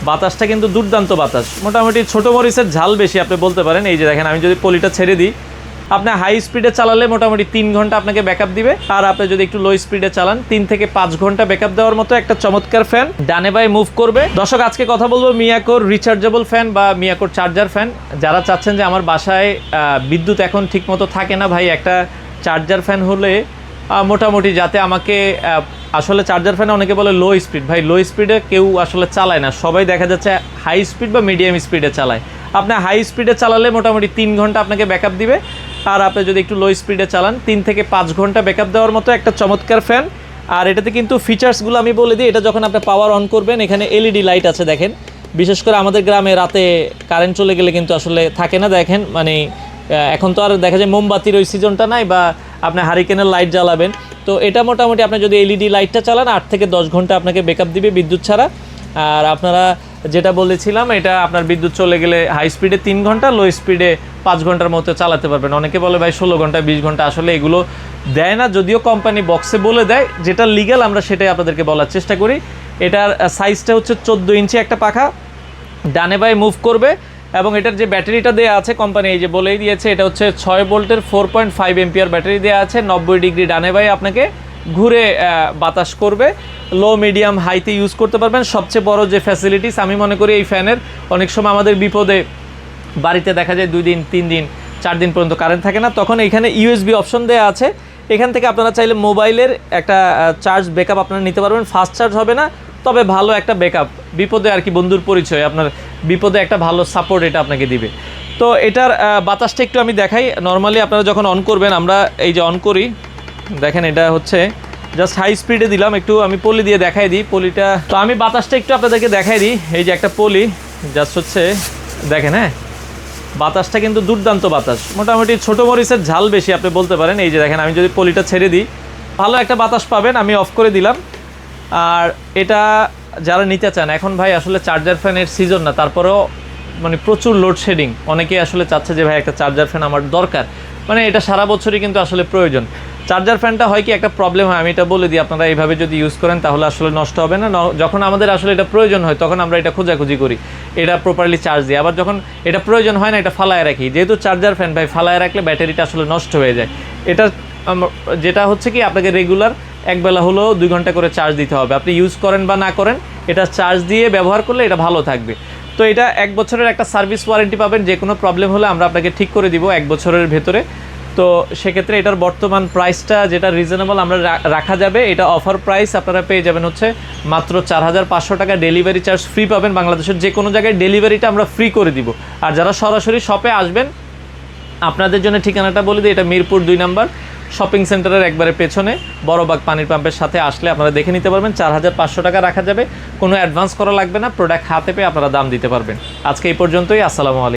বাতাসটা কিন্তু দুর্দান্ত বাতাস, মোটামুটি ছোটো মরিচের ঝাল বেশি আপনি বলতে পারেন। এই যে দেখেন, আমি যদি পলিটা ছেড়ে দিই, আপনি হাই স্পিডে চালালে মোটামুটি 3 ঘন্টা আপনাকে ব্যাকআপ দিবে। আর আপনি যদি একটু লো স্পিডে চালান 3 থেকে 5 ঘন্টা ব্যাকআপ দেওয়ার মতো একটা চমৎকার ফ্যান, ডানে বাই মুভ করবে। দর্শক, আজকে কথা বলবো মিয়াকোর রিচার্জেবল ফ্যান বা মিয়াকোর চার্জার ফ্যান। যারা চাচ্ছেন যে আমার বাসায় বিদ্যুৎ এখন ঠিকমতো থাকে না ভাই, একটা চার্জার ফ্যান হলে মোটামুটি যাতে আমাকে আসলে চার্জার ফ্যানে অনেকে বলে লো স্পিড, ভাই লো স্পিডে কেউ আসলে চালায় না, সবাই দেখা যাচ্ছে হাই স্পিড বা মিডিয়াম স্পিডে চালায়। আপনি হাই স্পিডে চালালে মোটামুটি 3 ঘন্টা আপনাকে ব্যাকআপ দিবে। আর আপনি যদি একটু লো স্পিডে চালান 3 থেকে 5 ঘন্টা ব্যাকআপ দেওয়ার মতো একটা চমৎকার ফ্যান। আর এটাতে কিন্তু ফিচার্সগুলো আমি বলে দিই। এটা যখন আপনি পাওয়ার অন করবেন, এখানে এলইডি লাইট আছে দেখেন। বিশেষ করে আমাদের গ্রামে রাতে কারেন্ট চলে গেলে কিন্তু আসলে থাকে না, দেখেন মানে এখন তো আর দেখা যায় মোমবাতির ওই সিজনটা নাই, বা আপনি হারিকেনের লাইট জ্বালাবেন। তো এটা মোটামুটি আপনি যদি এলইডি লাইটটা চালান 8 থেকে 10 ঘন্টা আপনাকে ব্যাকআপ দিবে বিদ্যুৎ ছাড়া। আর আপনারা যেটা বলেছিলাম, এটা আপনার বিদ্যুৎ চলে গেলে হাই স্পিডে 3 ঘন্টা, লো স্পিডে 5 ঘন্টার মতো চালাতে পারবেন। অনেকে বলে ভাই 16 ঘন্টা 20 ঘন্টা, আসলে এগুলো দেয় না, যদিও কোম্পানি বক্সে বলে দেয়। যেটা লিগ্যাল আমরা সেটাই আপনাদেরকে বলার চেষ্টা করি। এটার সাইজটা হচ্ছে 14 ইঞ্চি একটা পাখা, ডানে বাই মুভ করবে। এবং এটার যে ব্যাটারিটা দেওয়া আছে কোম্পানি এই যে বলেই দিয়েছে, এটা হচ্ছে 6 ভোল্টের 4.5 এম্পিয়ার ব্যাটারি দেওয়া আছে। 90 ডিগ্রি ডানে বাই আপনাকে ঘুরে বাতাস করবে। লো মিডিয়াম হাইতে ইউজ করতে পারবেন। সবচেয়ে বড় যে ফ্যাসিলিটিস আমি মনে করি এই ফ্যানের, অনেক সময় আমাদের বিপদে বাড়িতে দেখা যায় 2 দিন 3 দিন 4 দিন পর্যন্ত কারেন্ট থাকে না, তখন এইখানে ইউএসবি অপশন দেওয়া আছে। এখান থেকে আপনারা চাইলে মোবাইলের একটা চার্জ ব্যাকআপ আপনারা নিতে পারবেন। ফাস্ট চার্জ হবে না, তবে ভালো একটা ব্যাকআপ, বিপদে আর কি বন্ধুর পরিচয়, আপনার বিপদে একটা ভালো সাপোর্ট এটা আপনাকে দিবে। তো এটার বাতাসটা একটু আমি দেখাই। নর্মালি আপনারা যখন অন করবেন, আমরা এই যে অন করি দেখেন, এটা হচ্ছে জাস্ট হাই স্পিডে দিলাম। একটু আমি পলি দিয়ে দেখাই দিই পলিটা। তো আমি বাতাসটা একটু আপনাদেরকে দেখাই দিই। এই যে একটা পলি জাস্ট হচ্ছে দেখেন, হ্যাঁ বাতাসটা কিন্তু দুর্দান্ত বাতাস, মোটামুটি ছোটো মরিচের ঝাল বেশি আপনি বলতে পারেন। এই যে দেখেন, আমি যদি পলিটা ছেড়ে দিই ভালো একটা বাতাস পাবেন। আমি অফ করে দিলাম। আর এটা যারা নিতে চান, এখন ভাই আসলে চার্জার ফ্যানের সিজন না, তারপরেও মানে প্রচুর লোডশেডিং, অনেকেই আসলে চাচ্ছে যে ভাই একটা চার্জার ফ্যান আমার দরকার, মানে এটা সারা বছরই কিন্তু আসলে প্রয়োজন। চার্জার ফ্যানটা হয় কি একটা প্রবলেম হয়, আমি এটা বলে দিই, আপনারা এইভাবে যদি ইউজ করেন তাহলে আসলে নষ্ট হবে না। যখন আমাদের আসলে এটা প্রয়োজন হয় তখন আমরা এটা খোঁজাখুঁজি করি, এটা প্রপারলি চার্জ দিই। আবার যখন এটা প্রয়োজন হয় না, এটা ফালায় রাখি। যেহেতু চার্জার ফ্যান ভাই, ফালায় রাখলে ব্যাটারিটা আসলে নষ্ট হয়ে যায়। এটা যেটা হচ্ছে কি, আপনাকে রেগুলার একবেলা হলেও 2 ঘন্টা করে চার্জ দিতে হবে। আপনি ইউজ করেন বা না করেন, এটা চার্জ দিয়ে ব্যবহার করলে এটা ভালো থাকবে। তো এটা 1 বছরের একটা সার্ভিস ওয়ারেন্টি পাবেন। যে কোনো প্রবলেম হলে আমরা আপনাকে ঠিক করে দিব 1 বছরের ভেতরে। তো সেক্ষেত্রে এটার বর্তমান প্রাইসটা যেটা রিজনেবল আমরা রাখা যাবে, এটা অফার প্রাইস আপনারা পেয়ে যাবেন হচ্ছে মাত্র 4500 টাকা। ডেলিভারি চার্জ ফ্রি পাবেন, বাংলাদেশের যে কোনো জায়গায় ডেলিভারিটা আমরা ফ্রি করে দিব। আর যারা সরাসরি শপে আসবেন, আপনাদের জন্য ঠিকানাটা বলে দিই, এটা মিরপুর 2 নম্বর শপিং সেন্টারের একবারে পেছনে বড়বাগ পানির পাম্পের সাথে আসলে আপনারা দেখে নিতে পারবেন। 4500 টাকা রাখা যাবে, কোনো অ্যাডভান্স করা লাগবে না, প্রোডাক্ট হাতে পেয়ে আপনারা দাম দিতে পারবেন। আজকে এই পর্যন্তই, আসসালামু আলাইকুম।